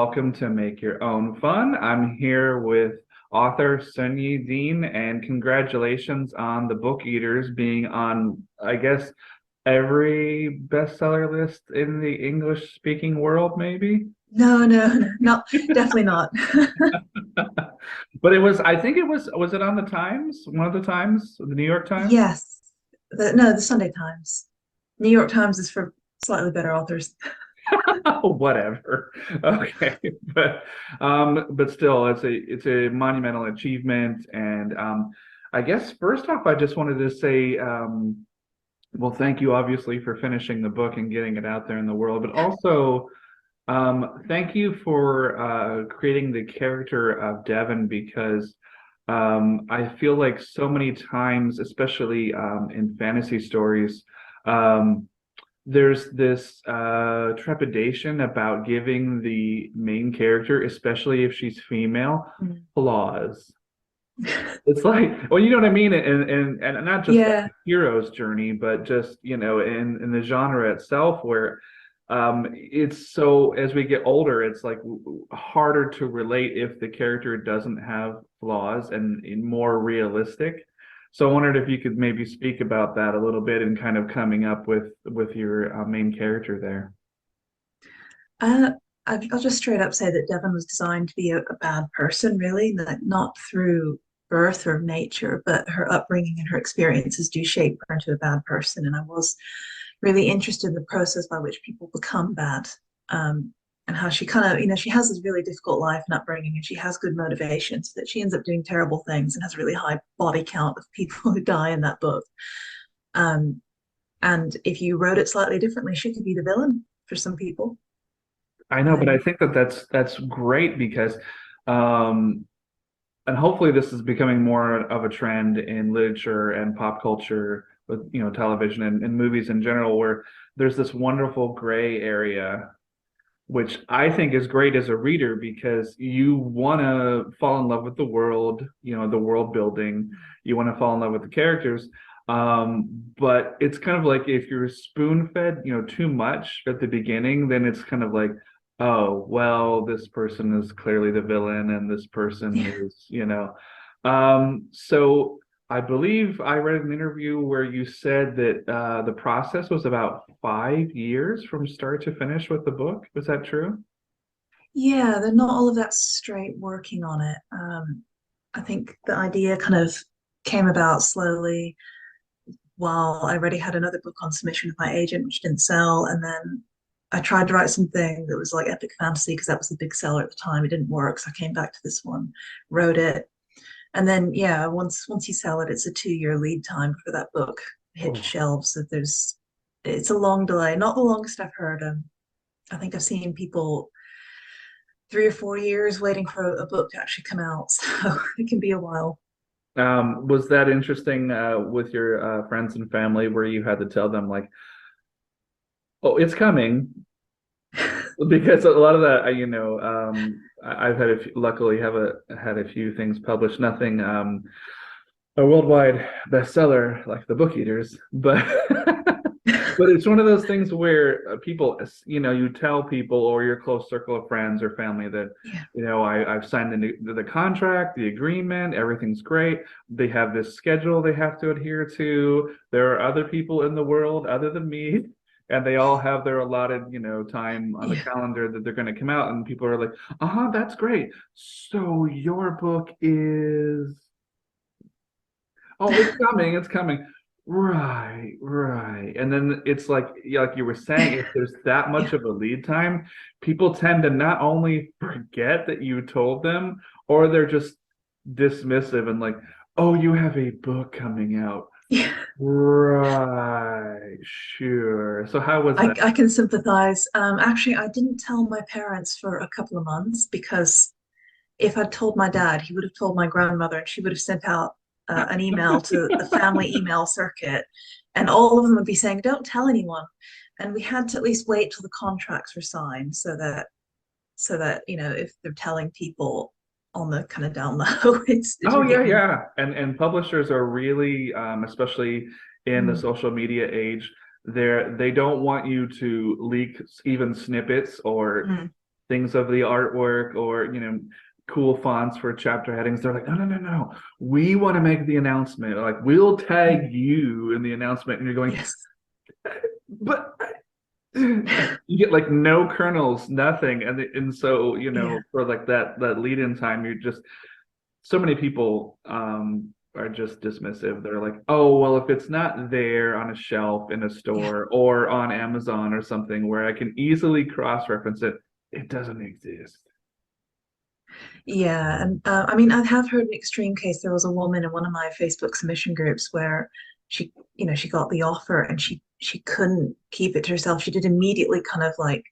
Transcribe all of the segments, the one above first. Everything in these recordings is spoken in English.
welcome to Make Your Own Fun. I'm here with author Sunyi Dean, and congratulations on The Book Eaters being on, I guess, every bestseller list in the English-speaking world, maybe. No, no, no, not definitely not. But I think was it on the Times, one of the Times, the New York Times? Yes. No, the Sunday Times. New York Times is for slightly better authors. Whatever. Okay, but still, it's a monumental achievement, and I guess first off, I just wanted to say, well, thank you obviously for finishing the book and getting it out there in the world, but also thank you for creating the character of Devon because I feel like so many times, especially in fantasy stories. There's this trepidation about giving the main character, especially if she's female, Mm. flaws. It's like, well, you know what I mean, and not just like Yeah, the hero's journey, but just in the genre itself, where it's so as we get older, it's like harder to relate if the character doesn't have flaws and more realistic. So I wondered if you could maybe speak about that a little bit and kind of coming up with your main character there. uh, I'll just straight up say that Devon was designed to be a bad person, really, not through birth or nature, but her upbringing and her experiences do shape her into a bad person. And I was really interested in the process by which people become bad. And how she kind of, she has this really difficult life and upbringing, and she has good motivations, that she ends up doing terrible things and has a really high body count of people who die in that book. Um, and if you wrote it slightly differently, she could be the villain for some people. I know, but I Um, think that's great because um and hopefully this is becoming more of a trend in literature and pop culture with television and movies in general, where there's this wonderful gray area, which I think is great as a reader because you want to fall in love with the world, the world building, you want to fall in love with the characters. But it's kind of like if you're spoon fed too much at the beginning, then it's kind of like, oh well, this person is clearly the villain and this person yeah, so I believe I read an interview where you said that the process was about 5 years from start to finish with the book. Was that true? yeah, they're not all of that straight working on it. I think the idea kind of came about slowly while I already had another book on submission with my agent, which didn't sell. And then I tried to write something that was like epic fantasy because that was the big seller at the time. It didn't work. So I came back to this one, wrote it. And then yeah, once you sell it, it's a 2 year lead time for that book to hit Oh. shelves. So it's a long delay, not the longest I've heard. I think I've seen people 3 or 4 years waiting for a book to actually come out. So it can be a while. Was that interesting with your friends and family where you had to tell them like, oh, it's coming? Because a lot of that, I've had luckily had a few things published, nothing a worldwide bestseller like The Book Eaters, but but it's one of those things where people, you tell people or your close circle of friends or family that, Yeah. I've signed the contract, the agreement, everything's great. They have this schedule they have to adhere to. There are other people in the world other than me, and they all have their allotted, time on the Yeah. calendar that they're going to come out, and people are like, uh-huh, that's great. So your book is, oh, it's coming, it's coming. Right, right. And then it's like, yeah, like you were saying, if there's that much Yeah. of a lead time, people tend to not only forget that you told them, or they're just dismissive and like, oh, you have a book coming out. Yeah. Right, sure. So how was that? I can sympathize. Actually, I didn't tell my parents for a couple of months because if I'd told my dad, he would have told my grandmother, and she would have sent out an email to the family email circuit, and all of them would be saying, "Don't tell anyone." And we had to at least wait till the contracts were signed, so that if they're telling people on the kind of down low, it's Oh really yeah, painful. yeah. And publishers are really, especially in the Mm, social media age, they don't want you to leak even snippets or mm. things of the artwork or cool fonts for chapter headings. They're like, no, no, no, no. We want to make the announcement. Like, we'll tag you in the announcement, and you're going, Yes. but you get like no kernels, nothing, and so Yeah. for like that lead in time, you're just so many people are just dismissive. They're like, oh well, if it's not there on a shelf in a Yeah. store or on Amazon or something where I can easily cross-reference it, it doesn't exist. Yeah, and I mean, I have heard an extreme case. There was a woman in one of my Facebook submission groups where she got the offer and she couldn't keep it to herself. She did immediately kind of like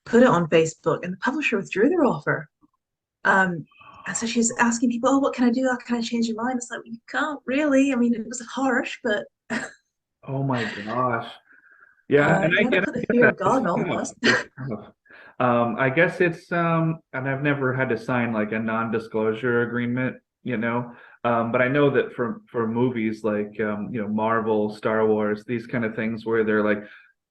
put it on Facebook, and the publisher withdrew their offer. And so she's asking people, "Oh, what can I do? How can I change your mind?" It's like, well, you can't really. I mean, it was harsh, but Oh my gosh. Yeah, and you got to put the get fear that. of God in all of us. It's tough. I guess it's and I've never had to sign like a non-disclosure agreement, but I know that for movies like Marvel, Star Wars, these kind of things where they're like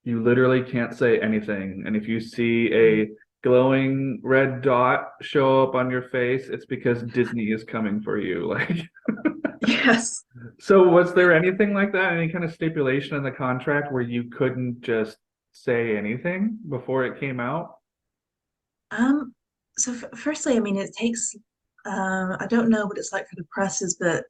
you literally can't say anything, and if you see a glowing red dot show up on your face, it's because Disney is coming for you. Like, Yes. so was there anything like that? Any kind of stipulation in the contract where you couldn't just say anything before it came out? Um, so firstly, I mean, it takes, I don't know what it's like for the presses, but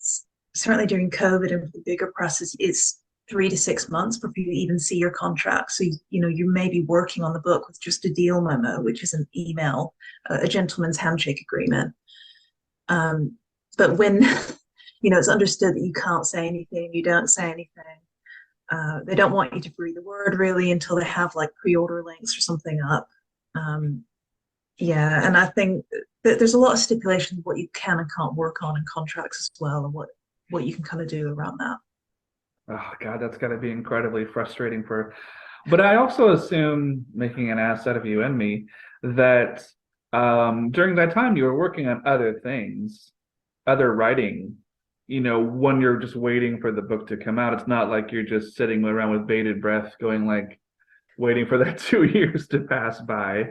certainly during COVID and for the bigger presses, it's 3 to 6 months before you even see your contract. So, you may be working on the book with just a deal memo, which is an email, a gentleman's handshake agreement. Um, but when, it's understood that you can't say anything, you don't say anything. They don't want you to breathe a word really until they have like pre-order links or something up. Um, yeah, and I think that there's a lot of stipulations of what you can and can't work on in contracts as well, and what you can kind of do around that. Oh God, that's got to be incredibly frustrating for. But I also assume, making an ass out of you and me, that during that time you were working on other things, other writing. When you're just waiting for the book to come out, it's not like you're just sitting around with bated breath, going like waiting for that 2 years to pass by.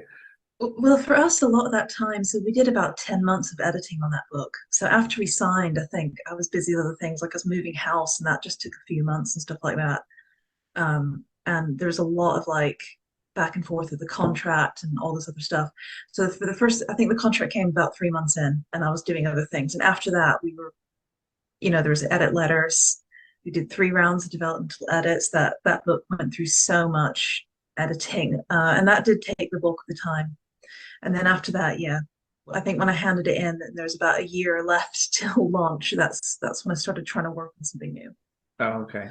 Well, for us, a lot of that time, so we did about 10 months of editing on that book. So after we signed, I think I was busy with other things, like I was moving house, and that just took a few months and stuff like that. And there's a lot of like back and forth with the contract and all this other stuff. So for the first, I think the contract came about 3 months in, and I was doing other things. And after that, we were, there was edit letters. We did 3 rounds of developmental edits. That book went through so much editing, and that did take the bulk of the time. And then after that, yeah, I think when I handed it in, there's about a year left till launch. That's when I started trying to work on something new. Oh, okay.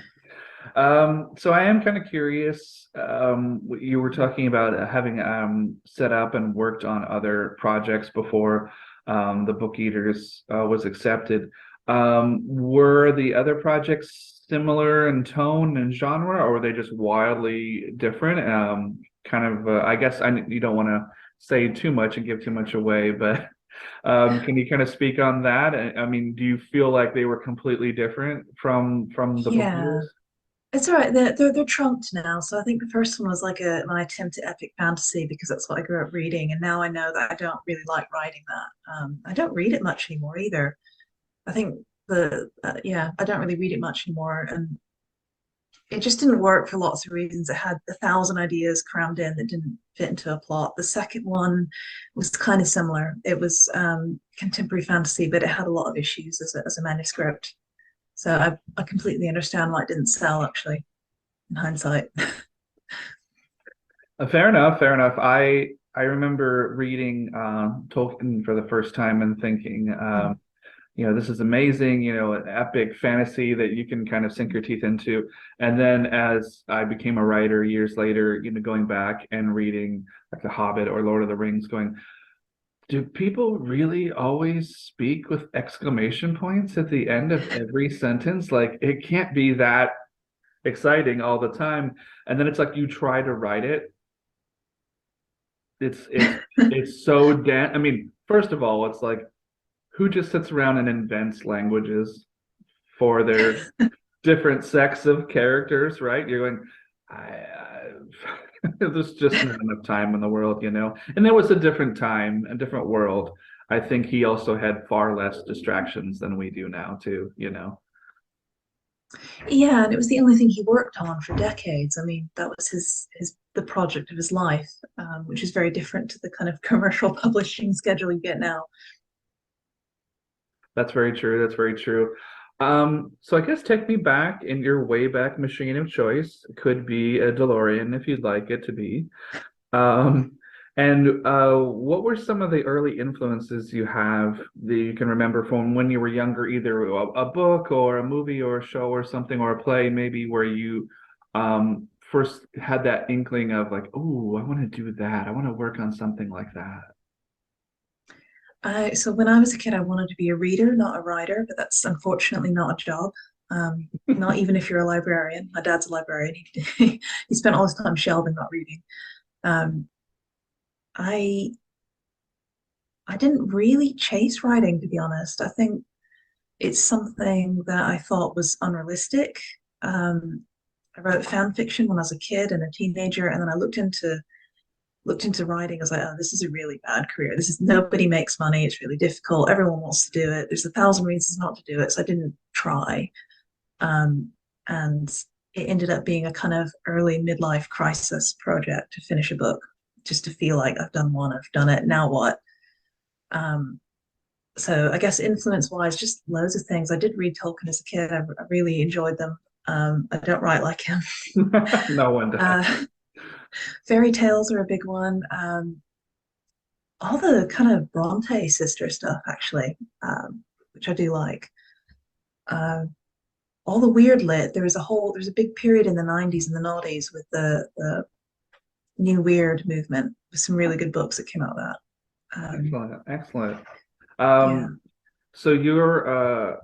So I am kind of curious. You were talking about having set up and worked on other projects before the Book Eaters was accepted. Were the other projects similar in tone and genre, or were they just wildly different? Kind of, I guess you don't want to say too much and give too much away, but can you kind of speak on that? I mean, do you feel like they were completely different from the Book Yeah, Eaters? it's all right. They're trumped now. So I think the first one was like my attempt at epic fantasy because that's what I grew up reading, and now I know that I don't really like writing that. I don't read it much anymore either. I think yeah, I don't really read it much anymore, and it just didn't work for lots of reasons. It had 1,000 ideas crammed in that didn't fit into a plot. The second one was kind of similar. It was contemporary fantasy, but it had a lot of issues as a manuscript. So I completely understand why it didn't sell, actually, in hindsight. Fair enough, fair enough. I remember reading Tolkien for the first time and thinking, this is amazing, an epic fantasy that you can kind of sink your teeth into. And then as I became a writer years later, going back and reading like The Hobbit or Lord of the Rings, going, do people really always speak with exclamation points at the end of every sentence? Like it can't be that exciting all the time. And then it's like you try to write it. It's so I mean, first of all, it's like who just sits around and invents languages for their different sects of characters, right? You're going, I, There's just not enough time in the world, you know. And it was a different time, a different world. I think he also had far less distractions than we do now, too, you know. Yeah, and it was the only thing he worked on for decades. I mean, that was his the project of his life, which is very different to the kind of commercial publishing schedule you get now. That's very true. That's very true. So I guess take me back in your way back machine of choice. It could be a DeLorean if you'd like it to be. Um, and what were some of the early influences you have that you can remember from when you were younger, either a book or a movie or a show or something or a play, maybe where you first had that inkling of like, oh, I want to do that. I want to work on something like that. So when I was a kid, I wanted to be a reader, not a writer, but that's unfortunately not a job. Not even if you're a librarian. My dad's a librarian. He spent all his time shelving, not reading. Um, I I didn't really chase writing, to be honest. I think it's something that I thought was unrealistic. Um, I wrote fan fiction when I was a kid and a teenager, and then I looked into writing. I was like, oh, this is a really bad career. This is nobody makes money. It's really difficult. Everyone wants to do it. There's 1,000 reasons not to do it. So I didn't try. Um, and it ended up being a kind of early midlife crisis project to finish a book, just to feel like I've done one, I've done it. Now what? Um, so I guess influence wise, just loads of things. I did read Tolkien as a kid. I really enjoyed them. I don't write like him. No one does. Uh, fairy tales are a big one. All the kind of Bronte sister stuff, actually, which I do like. Uh, all the weird lit. There's a big period in the 90s and the noughties with the new weird movement with some really good books that came out of that. Excellent, excellent. Yeah. So your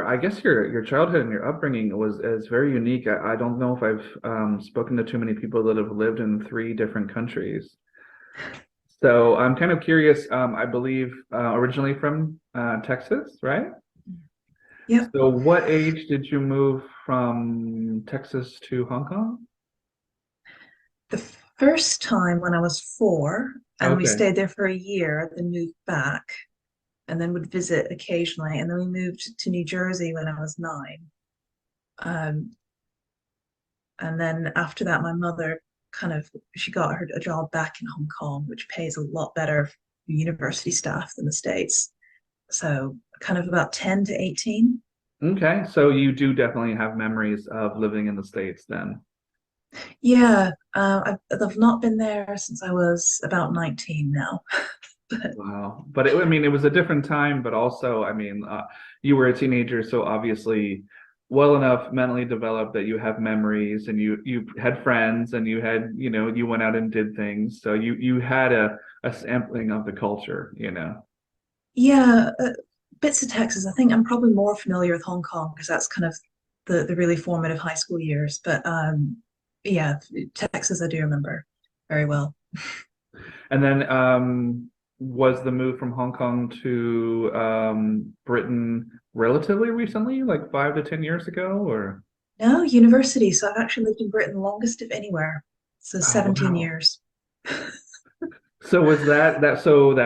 I guess your childhood and your upbringing was is very unique. I don't know if I've spoken to too many people that have lived in three different countries. So I'm kind of curious. I believe originally from Texas, right? Yep. So what age did you move from Texas to Hong Kong? The first time when I was 4, and we Okay. stayed there for a year, then moved back, and then would visit occasionally. And then we moved to New Jersey when I was 9. Um, and then after that, my mother she got her a job back in Hong Kong, which pays a lot better for university staff than the States. So kind of about 10 to 18. Okay. So you do definitely have memories of living in the States then. Yeah, I've not been there since I was about 19 now. But Wow. But I mean, it was a different time, but also, I mean, you were a teenager, so obviously well enough mentally developed that you have memories and you had friends and you had, you know, you went out and did things. So you had a sampling of the culture, you know. yeah, bits of Texas. I think I'm probably more familiar with Hong Kong because that's kind of the really formative high school years. But yeah, Texas I do remember very well. And then was the move from Hong Kong to Britain relatively recently, like 5 to 10 years ago, or? No, university. So I've actually lived in Britain longest of anywhere. So Oh, 17 wow. years. So was that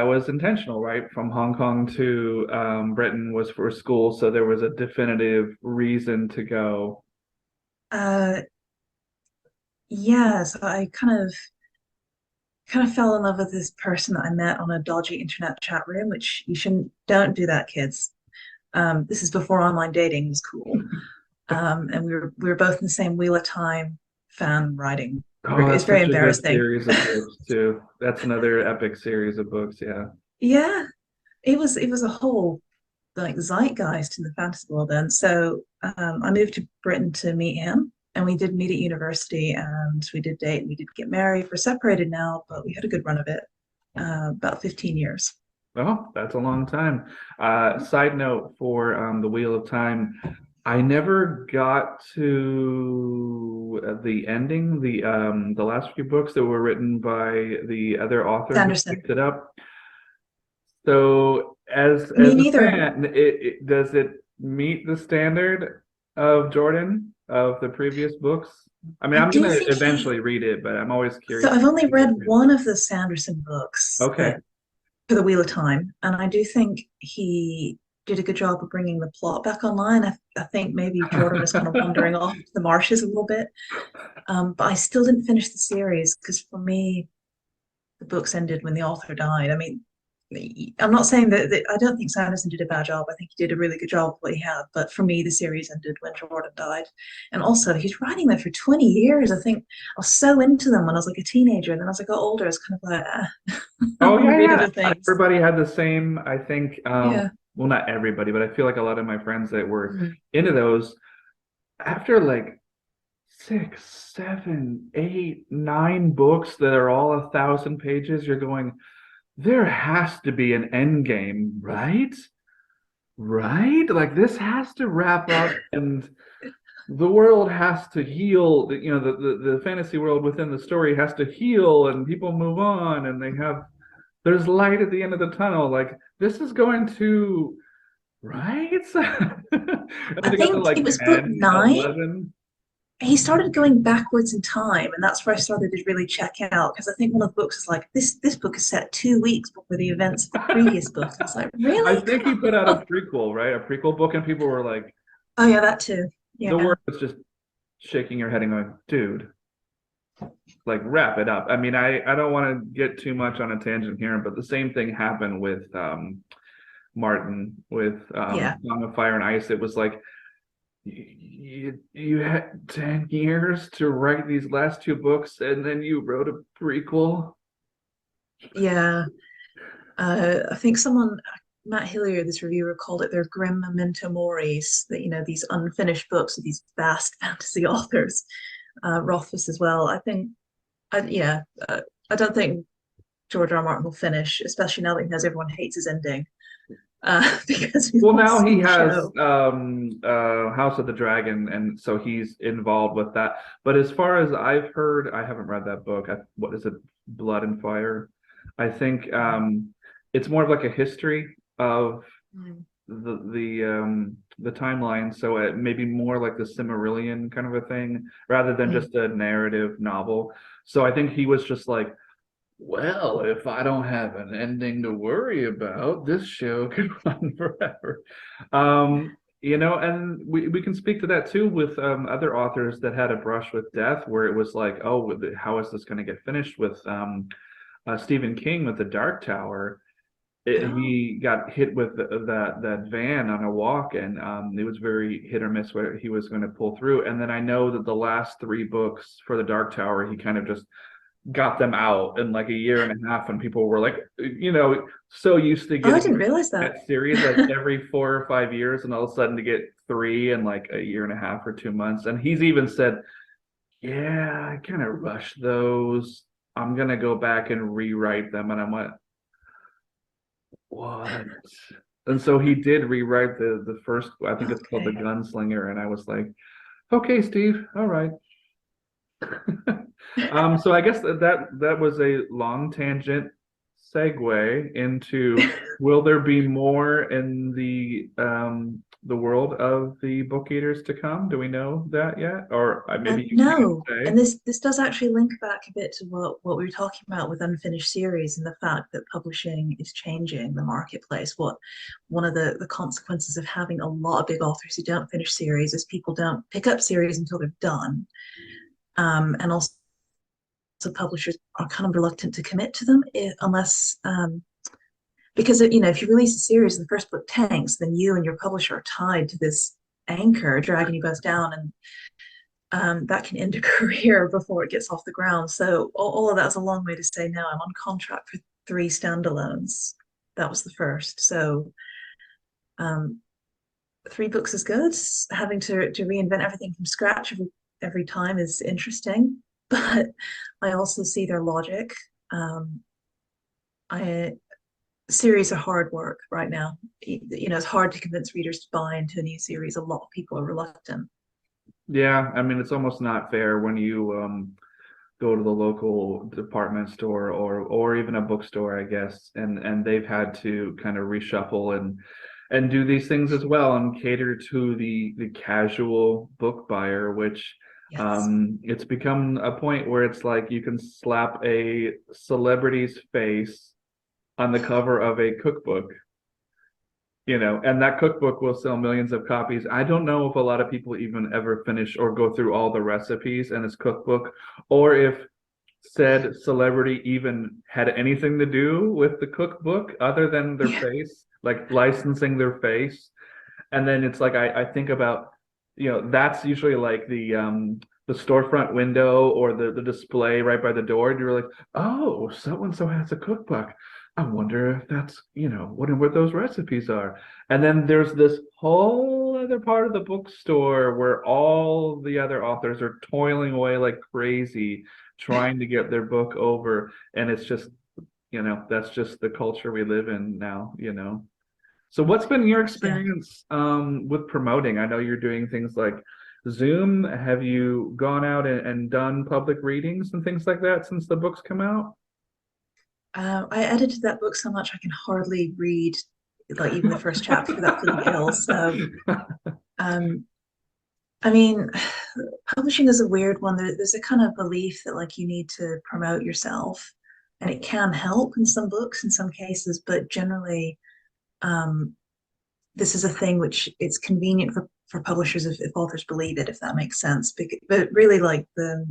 was intentional, right? From Hong Kong to Britain was for school, so there was a definitive reason to go. Uh, yeah, so I kind of fell in love with this person that I met on a dodgy internet chat room, which you shouldn't don't do that, kids. This is before online dating was cool. And we were both in the same Wheel of Time fan writing Oh, group. It's that's very such a good embarrassing. series of books too. That's another epic series of books, yeah. Yeah, it was a whole like zeitgeist in the fantasy world then. So I moved to Britain to meet him, and we did meet at university, and we did date, and we did get married. We're separated now, but we had a good run of it, about 15 years. Oh, that's a long time. Side note for the Wheel of Time, I never got to the ending, the last few books that were written by the other author who Sanderson. picked it up. So as Me a neither. fan, it does it meet the standard of Jordan? of the previous books? I mean, I I'm do gonna think eventually read it, but I'm always so curious. I've only read one of the Sanderson books Okay. that for the Wheel of Time, and I do think he did a good job of bringing the plot back online. I think maybe Jordan was kind of wandering off the marshes a little bit, but I still didn't finish the series because for me, the books ended when the author died. I mean, I'm not saying that I don't think Sanderson did a bad job. I think he did a really good job of what he had. But for me, the series ended when Jordan died. And also, he's writing them for 20 years. I think I was so into them when I was like a teenager. And then as I got older, I was kind of like, I Oh want to yeah, read yeah. other things. Everybody had the same, I think, Yeah. well, not everybody, but I feel like a lot of my friends that were Mm. into those after like six, seven, eight, nine books that are all 1,000 pages, you're going, there has to be an end game, right? Right? Like this has to wrap up and the world has to heal. You know, the fantasy world within the story has to heal and people move on and there's light at the end of the tunnel. Like this is going to, right? And I they got to think it like was book 10, nine. 11. He started going backwards in time, and that's where I started to really check out because I think one of the books is like this book is set 2 weeks before the events of the previous book. And I was like, I really? think he Come put out a on. prequel, right? A prequel book, and people were like, Oh yeah, that too. the Yeah. word was just shaking your head and going, dude, like wrap it up. I mean, I don't want to get too much on a tangent here, but the same thing happened with Martin with Yeah. Song of Fire and Ice. It was like you had 10 years to write these last two books and then you wrote a prequel. Yeah. I think someone, Matt Hillier, this reviewer, called it their grim memento moris, that, these unfinished books of these vast fantasy authors. Rothfuss as well. I think, yeah, I don't think George R. R. Martin will finish, especially now that he knows everyone hates his ending, because we've Well, all now he seen the has show. House of the Dragon, and so he's involved with that. But as far as I've heard, I haven't read that book. What is it? Blood and Fire. I think it's more of like a history of Mm. the timeline. So it may be more like the Cimmerillion kind of a thing rather than Mm. just a narrative novel. So I think he was just like, well, if I don't have an ending to worry about, this show can run forever. And we can speak to that too with other authors that had a brush with death, where it was like, oh, how is this going to get finished with Stephen King with The Dark Tower? Oh, He got hit with that van on a walk, and it was very hit or miss where he was going to pull through. And then I know that the last three books for The Dark Tower, he kind of just got them out in like a year and a half, and people were like, so used to I getting didn't realize that. that series like every 4 or 5 years, and all of a sudden to get three in like a year and a half or 2 months. And he's even said, yeah, I kind of rushed those. I'm gonna go back and rewrite them. And I'm like, what? And so he did rewrite the first, I think it's called The Okay. Gunslinger, and I was like, okay, Steve, all right. So I guess that was a long tangent segue into will there be more in the world of the book eaters to come? Do we know that yet? Or maybe you can No, say. and this does actually link back a bit to what we were talking about with unfinished series and the fact that publishing is changing the marketplace. What one of the consequences of having a lot of big authors who don't finish series is people don't pick up series until they're done, and also publishers are kind of reluctant to commit to them unless because if you release a series and the first book tanks, then you and your publisher are tied to this anchor dragging you both down, and that can end a career before it gets off the ground. So all of that's a long way to say no. I'm on contract for three standalones. That was the first. So um, three books is good. Having to reinvent everything from scratch every time is interesting, but I also see their logic. I Series are hard work right now. It's hard to convince readers to buy into a new series. A lot of people are reluctant. Yeah, I mean it's almost not fair when you go to the local department store or even a bookstore, I guess, and they've had to kind of reshuffle and do these things as well and cater to the casual book buyer, which Yes. it's become a point where it's like you can slap a celebrity's face on the cover of a cookbook, and that cookbook will sell millions of copies. I don't know if a lot of people even ever finish or go through all the recipes in this cookbook, or if said celebrity even had anything to do with the cookbook other than their Yeah. face, like licensing their face. And then it's like I think about, that's usually like the storefront window or the display right by the door, and you're like, oh, so and so has a cookbook. I wonder if that's, wonder what those recipes are. And then there's this whole other part of the bookstore where all the other authors are toiling away like crazy trying to get their book over. And it's just, that's just the culture we live in now. So what's been your Yeah. experience with promoting? I know you're doing things like Zoom. Have you gone out and done public readings and things like that since the books come out? I edited that book so much I can hardly read like even the first chapter without feeling ill. So um, I mean, publishing is a weird one. There's a kind of belief that like you need to promote yourself, and it can help in some books in some cases, but generally, um, this is a thing which it's convenient for publishers if authors believe it, if that makes sense. But really, like the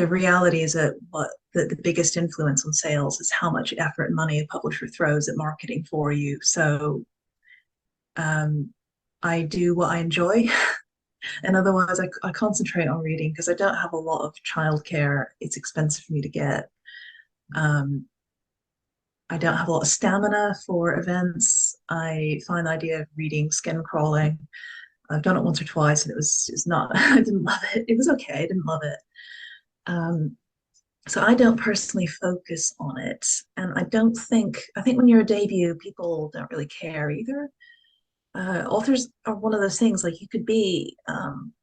reality is that the biggest influence on sales is how much effort and money a publisher throws at marketing for you. So um, I do what I enjoy. And otherwise, I concentrate on reading because I don't have a lot of childcare. It's expensive for me to get. Um, I don't have a lot of stamina for events. I find the idea of reading skin crawling. I've done it once or twice, and it's not. I didn't love it. It was okay. I didn't love it. Um, so I don't personally focus on it, and I think when you're a debut, people don't really care either. Authors are one of those things like you could be,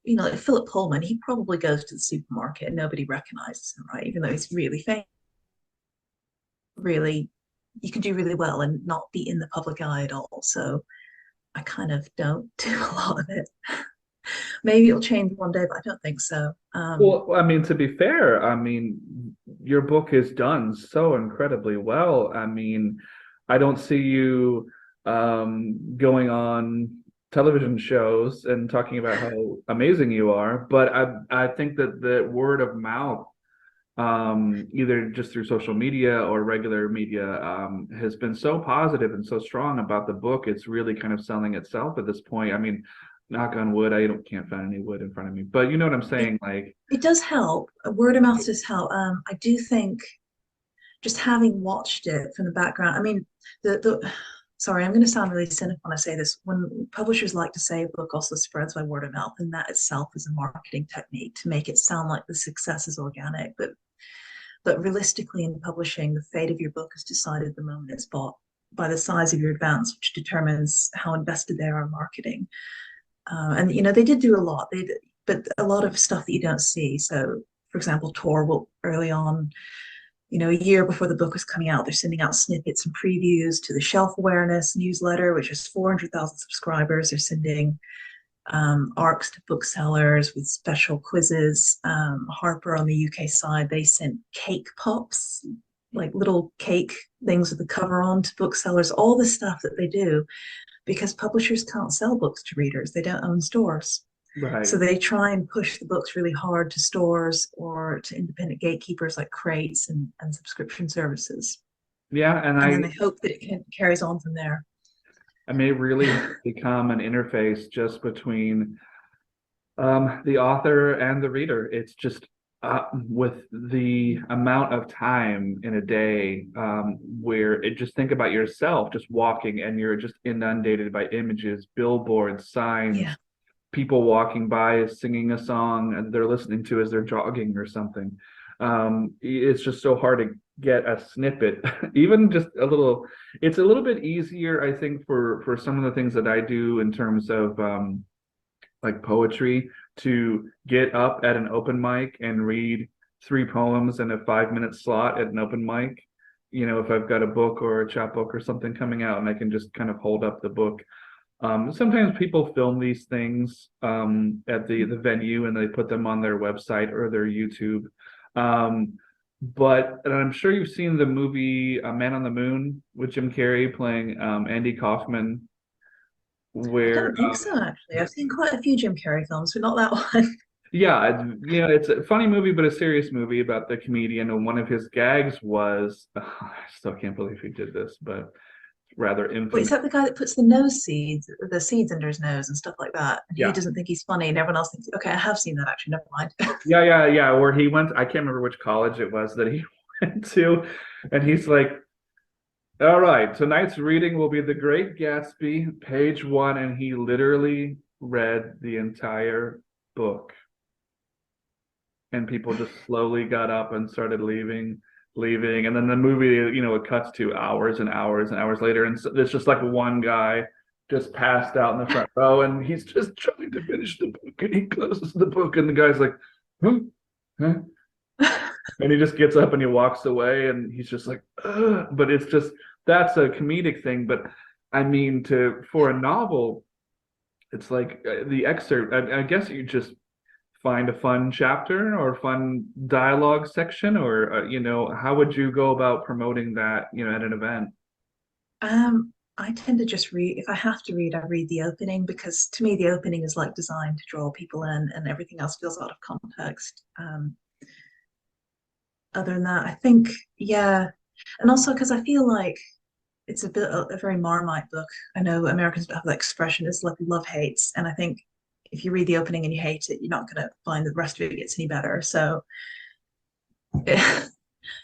like Philip Pullman, he probably goes to the supermarket and nobody recognizes him, right? Even though he's really famous, really, you can do really well and not be in the public eye at all. So I kind of don't do a lot of it. Maybe it'll change one day, but I don't think so. Well, I mean, to be fair, I mean, your book is done so incredibly well. I mean, I don't see you going on television shows and talking about how amazing you are, but I think that the word of mouth, either just through social media or regular media, has been so positive and so strong about the book. It's really kind of selling itself at this point. I mean, knock on wood, can't find any wood in front of me, but you know what I'm it saying? Like, it does help. Word of mouth does help. I do think just having watched it from the background, I mean, the sorry, I'm going to sound really cynical when I say this. When publishers like to say a book also spreads by word of mouth, and that itself is a marketing technique to make it sound like the success is organic. But realistically, in publishing, the fate of your book is decided the moment it's bought by the size of your advance, which determines how invested they are in marketing. And they did do a lot. But a lot of stuff that you don't see. So, for example, Tor will early on, a year before the book was coming out, they're sending out snippets and previews to the Shelf Awareness newsletter, which has 400,000 subscribers. They're sending ARCs to booksellers with special quizzes. Harper on the UK side, they sent cake pops, like little cake things with the cover on to booksellers, all the stuff that they do because publishers can't sell books to readers. They don't own stores. So right. they try and push the books really hard to stores or to independent gatekeepers like crates and subscription services. Yeah, and And then they hope that carries on from there. I may really have become an interface just between the author and the reader. It's just with the amount of time in a day, where just think about yourself just walking and you're just inundated by images, billboards, Yeah. signs, people walking by singing a song and they're listening to as they're jogging or something. It's just so hard to get a snippet, even just a little. It's a little bit easier, I think, for some of the things that I do in terms of like poetry, to get up at an open mic and read three poems in a 5 minute slot at an open mic. if I've got a book or a chapbook or something coming out and I can just kind of hold up the book. Sometimes people film these things at the venue and they put them on their website or their YouTube. Um, but and I'm sure you've seen the movie Man on the Moon with Jim Carrey playing Andy Kaufman, I where don't think so, actually. I've seen quite a few Jim Carrey films, but not that one. yeah, it's a funny movie but a serious movie about the comedian, and one of his gags was I still can't believe he did this, but rather Wait, is infamous. that the guy that puts the seeds under his nose and stuff like that? And he Yeah. doesn't think he's funny, and everyone else thinks, okay, I have seen that actually, never mind. Yeah. Where he went, I can't remember which college it was that he went to, and he's like, "All right, tonight's reading will be The Great Gatsby, page one," and he literally read the entire book, and people just slowly got up and started leaving, and then the movie, it cuts to hours and hours and hours later, and so there's just like one guy just passed out in the front row, and he's just trying to finish the book, and he closes the book, and the guy's like, huh? Huh? And he just gets up and he walks away, and he's just like, ugh. But it's just that's a comedic thing. But I mean, to for a novel, it's like the excerpt. I guess you just find a fun chapter or fun dialogue section, or how would you go about promoting that, at an event? I tend to just read, if I have to read, I read the opening because to me the opening is like designed to draw people in and everything else feels out of context. Other than that, I think, yeah. And also because I feel like it's a very Marmite book. I know Americans have that expression, it's like love hates. And I think if you read the opening and you hate it, you're not going to find the rest of it gets any better. So it, it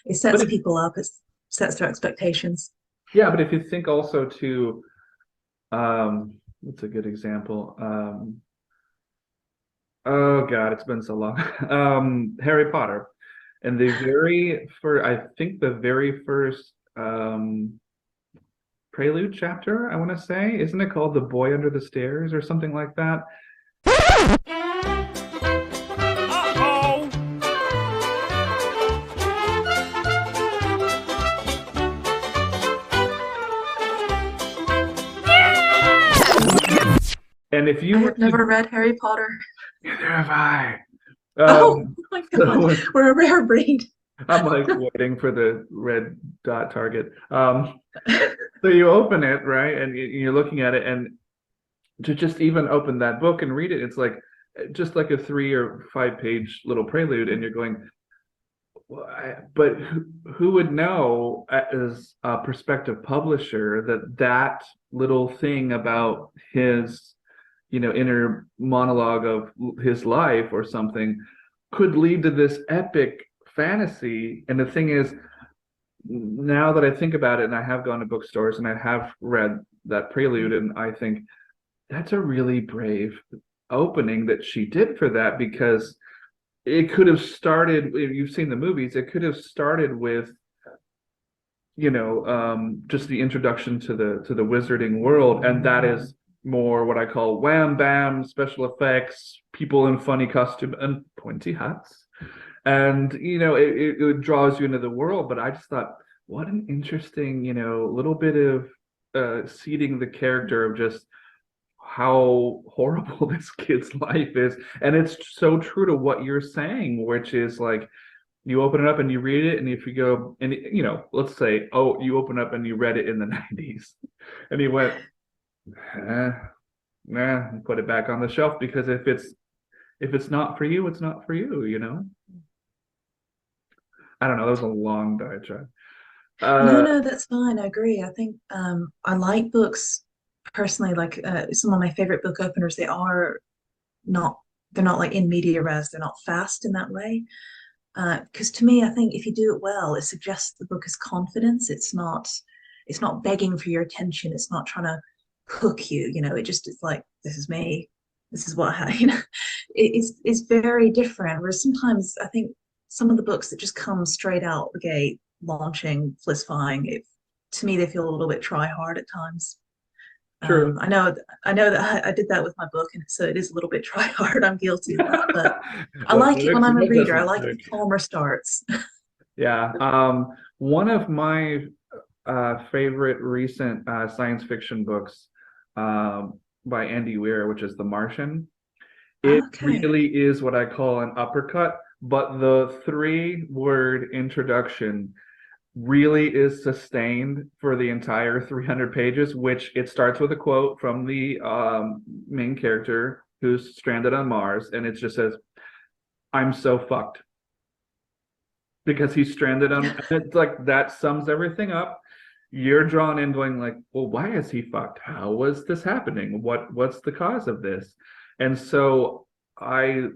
But sets people up, it sets their expectations. yeah, but if you think also to, what's a good example? Oh God, it's been so long. Harry Potter. And the very first, I think the very first prelude chapter, I want to say, isn't it called The Boy Under the Stairs or something like that? Uh-oh! And if I you were have never to, read Harry Potter. neither have I. Oh Um, my God, so we're a rare breed. I'm like waiting for the red dot target. So you open it, right? And you're looking at it, and to just even open that book and read it, it's like just like a 3 or 5 page little prelude, and you're going, well, but who would know as a prospective publisher that that little thing about his, inner monologue of his life or something could lead to this epic fantasy? And the thing is, now that I think about it, and I have gone to bookstores and I have read that prelude, and I think that's a really brave opening that she did for that, because it could have started, if you've seen the movies, it could have started with just the introduction to the wizarding world, and that is more what I call wham bam special effects, people in funny costume and pointy hats, and it draws you into the world. But I just thought, what an interesting, little bit of seeding the character of just how horrible this kid's life is. And it's so true to what you're saying, which is like, you open it up and you read it, and if you go and let's say, oh, you open up and you read it in the 90s, and you went, nah, put it back on the shelf, because if it's not for you, it's not for you. I don't know, that was a long diatribe. No, uh no, that's fine. I agree. I think I like books personally. Like some of my favorite book openers, not they're not like in media res. They're not fast in that way. Because to me, I think if you do it well, it suggests the book is confidence. It's not begging for your attention. It's not trying to hook you. It's like this is me. This is what it's very different. Whereas sometimes I think some of the books that just come straight out the gate, launching, flisfying, to me they feel a little bit try hard at times. True. I know that I did that with my book, and so it is a little bit try hard. I'm guilty of that, but I What like it when works, I'm a what reader. I doesn't like the work? calmer starts. Yeah. One of my favorite recent science fiction books by Andy Weir, which is The Martian. It Okay. really is what I call an uppercut, but the three-word introduction really is sustained for the entire 300 pages, which it starts with a quote from the main character who's stranded on Mars, and it just says, "I'm so fucked." Because he's stranded on, it's like that sums everything up. You're drawn in going like, well, why is he fucked? How was this happening? What's the cause of this? And so I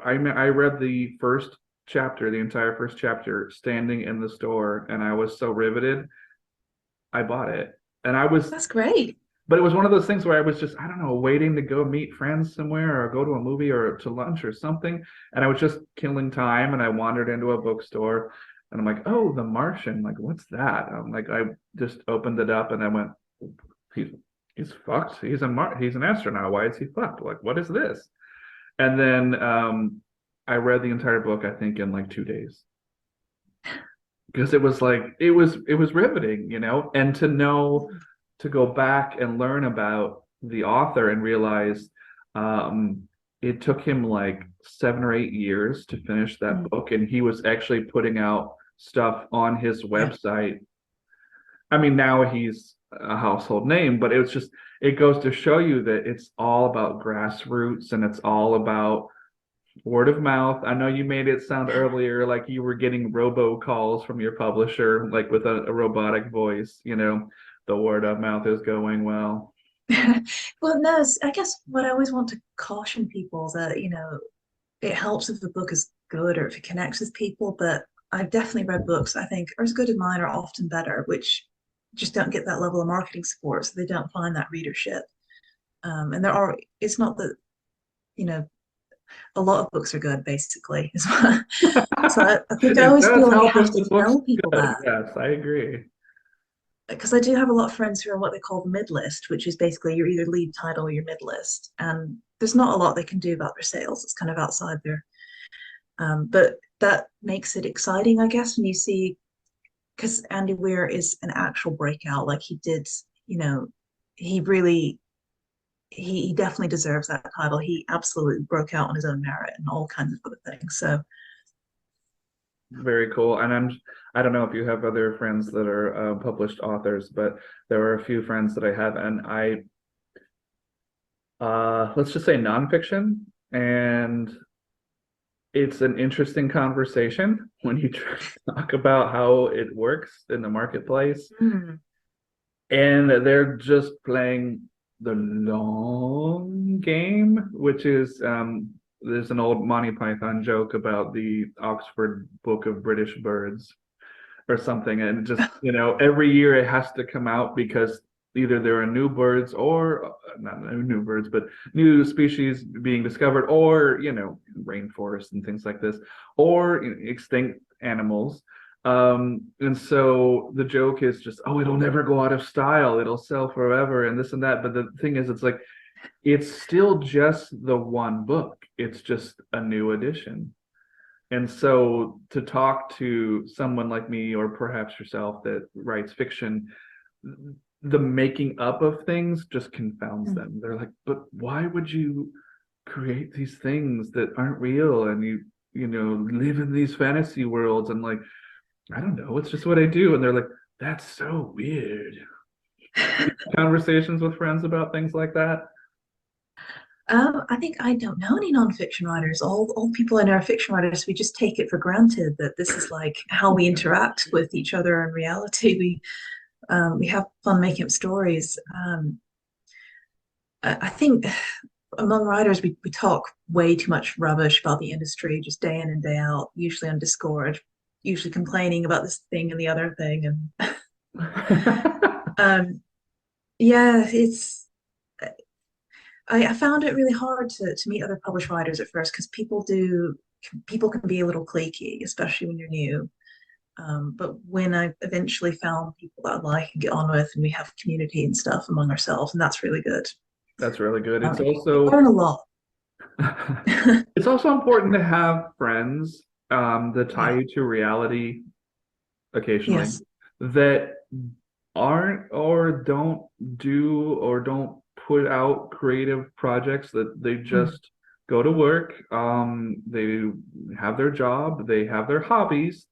I read the first chapter, the entire first chapter, standing in the store, and I was so riveted, I bought it. And I was That's great. but it was one of those things where I was just, I don't know, waiting to go meet friends somewhere or go to a movie or to lunch or something. And I was just killing time and I wandered into a bookstore and I'm like, oh, The Martian. Like, what's that? I'm like, I just opened it up and I went, he's he's fucked. He's an astronaut. Why is he fucked? Like, what is this? And then I read the entire book, I think, in like 2 days. Because it was like it was riveting, and to know to go back and learn about the author and realize um, it took him like 7 or 8 years to finish that Mm, book, and he was actually putting out stuff on his yeah. website. I mean, now he's a household name, but it goes to show you that it's all about grassroots and it's all about word of mouth. I know you made it sound earlier like you were getting robocalls from your publisher, like with a robotic voice, the word of mouth is going well. Well, no, I guess what I always want to caution people that, it helps if the book is good or if it connects with people, but I've definitely read books I think are as good as mine or often better, which just don't get that level of marketing support, so they don't find that readership. And it's not that, you know, a lot of books are good, basically. So I think I It always does feel like I help have if to the book's tell people good. that Yes, I agree. because I do have a lot of friends who are what they call the mid list, which is basically you're either lead title or you're mid list. And there's not a lot they can do about their sales. It's kind of outside their, but that makes it exciting, I guess, when you see, because Andy Weir is an actual breakout. Like he did, you know, he really, he definitely deserves that title. He absolutely broke out on his own merit and all kinds of other things. So, Very cool. And I don't know if you have other friends that are published authors, but there are a few friends that I have, and let's just say nonfiction, and it's an interesting conversation when you try to talk about how it works in the marketplace. mm, And they're just playing the long game, which is there's an old Monty Python joke about the Oxford Book of British Birds or something, and just every year it has to come out because either there are new birds or not new birds, but new species being discovered, or rainforests and things like this, or extinct animals. And so the joke is just, oh, it'll never go out of style, it'll sell forever, and this and that. But the thing is, it's like it's still just the one book. It's just a new edition. And so to talk to someone like me, or perhaps yourself, that writes fiction, the making up of things just confounds mm. them. They're like, but why would you create these things that aren't real and you live in these fantasy worlds? And like, I don't know, it's just what I do. And they're like, that's so weird. Conversations with friends about things like that. I think I don't know any nonfiction writers. All people I know are fiction writers. We just take it for granted that this is like how we interact with each other in reality. We have fun making up stories. I think among writers we talk way too much rubbish about the industry, just day in and day out. Usually on Discord, usually complaining about this thing and the other thing, and um, yeah, it's I found it really hard to meet other published writers at first because people can be a little cliquey, especially when you're new. But when I eventually found people that I like and get on with, and we have community and stuff among ourselves, and that's really good. That's really good. It's You also learn a lot. it's also important to have friends that tie Yeah. you to reality occasionally Yes. that aren't or don't do or don't put out creative projects, that they Mm. just go to work, they have their job, they have their hobbies.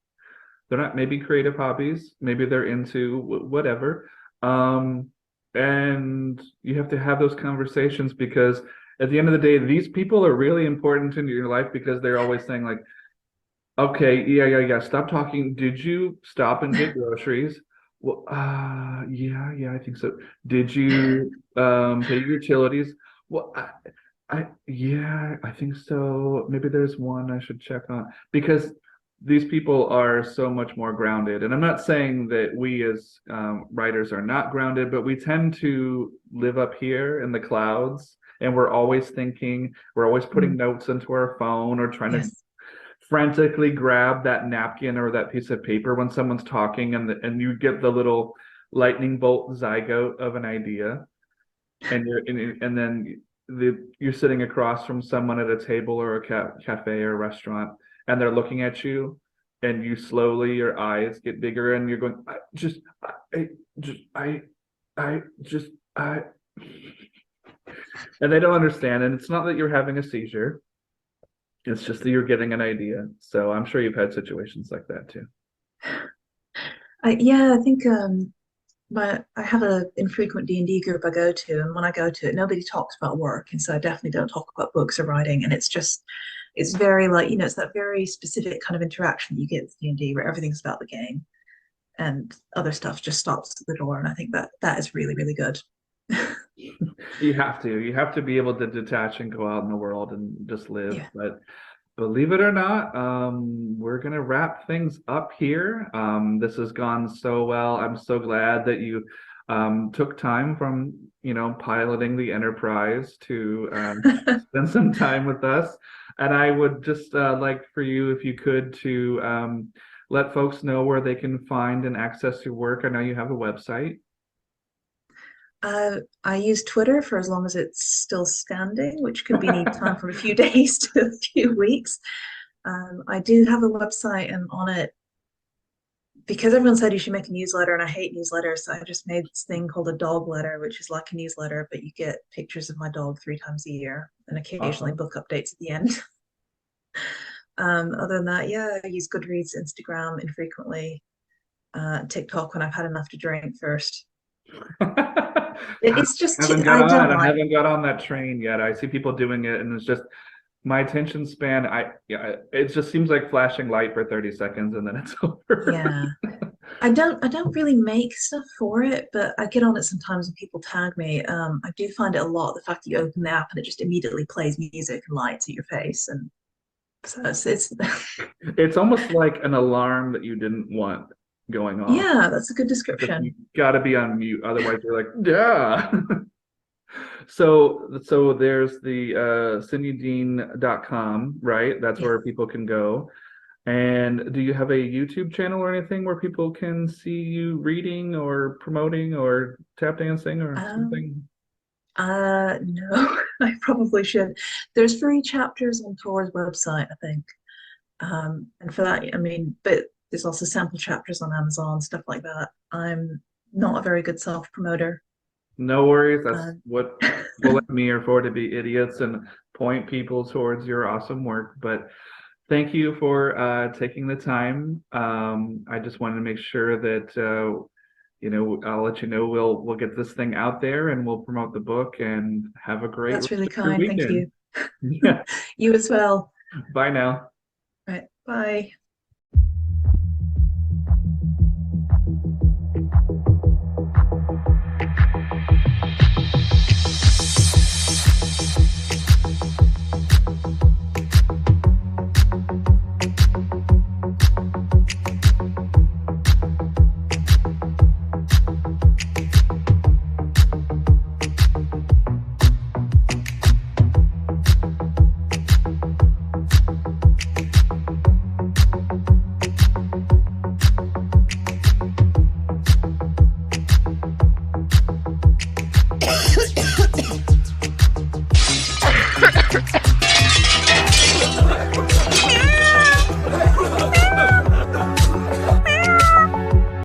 They're not maybe creative hobbies, maybe they're into whatever. Um, and you have to have those conversations because at the end of the day, these people are really important in your life because they're always saying like, okay, yeah. Stop talking. Did you stop and get groceries? Well, yeah, I think so. Did you pay your utilities? Well, yeah, I think so. Maybe there's one I should check on because these people are so much more grounded. And I'm not saying that we as writers are not grounded, but we tend to live up here in the clouds, and we're always thinking, we're always putting Mm. notes into our phone or trying to Yes. frantically grab that napkin or that piece of paper when someone's talking, and you get the little lightning bolt zygote of an idea, and then you're sitting across from someone at a table or a cafe or a restaurant, and they're looking at you, and you slowly your eyes get bigger, and you're going, I just I just I, and they don't understand, and it's not that you're having a seizure. It's just that you're getting an idea. So I'm sure you've had situations like that too. Yeah, I think I have a infrequent D&D group I go to, and when I go to it, nobody talks about work, and so I definitely don't talk about books or writing. And it's very like, it's that very specific kind of interaction that you get with D&D where everything's about the game, and other stuff just stops at the door. And I think that is really, really good. You have to be able to detach and go out in the world and just live. Yeah, But believe it or not, we're gonna wrap things up here. This has gone so well. I'm so glad that you took time from, piloting the Enterprise to spend some time with us. And I would just like for you, if you could, to let folks know where they can find and access your work. I know you have a website. I use Twitter for as long as it's still standing, which can be any time from a few days to a few weeks. I do have a website, and on it, because everyone said you should make a newsletter, and I hate newsletters, so I just made this thing called a dog letter, which is like a newsletter, but you get pictures of my dog 3 times a year and occasionally Awesome. book updates at the end. Other than that, yeah, I use Goodreads, Instagram infrequently, TikTok when I've had enough to drink first. It's just too, Haven't got I on. don't I like, haven't got on that train yet. I see people doing it, and it's just my attention span. Yeah, it just seems like flashing light for 30 seconds, and then it's over. yeah. I don't really make stuff for it, but I get on it sometimes when people tag me. I do find it a lot, the fact that you open the app and it just immediately plays music and lights at your face. And so it's It's almost like an alarm that you didn't want going off. yeah, that's a good Just you description. got to be on mute, otherwise you're like, yeah. So there's the cindydean.com, right? That's Yeah. where people can go. And do you have a YouTube channel or anything where people can see you reading or promoting or tap dancing or Um, something? no, I probably should. There's free chapters on Tor's website, I think. And for that, I mean, but there's also sample chapters on Amazon, stuff like that. I'm not a very good self-promoter. No worries. That's Um, what people like me are for, to be idiots and point people towards your awesome work. But thank you for taking the time. I just wanted to make sure that I'll let you know we'll get this thing out there and we'll promote the book and have a great that's rest really of your kind. Thank weekend. you. Yeah. You as well. Bye now. Right. Bye.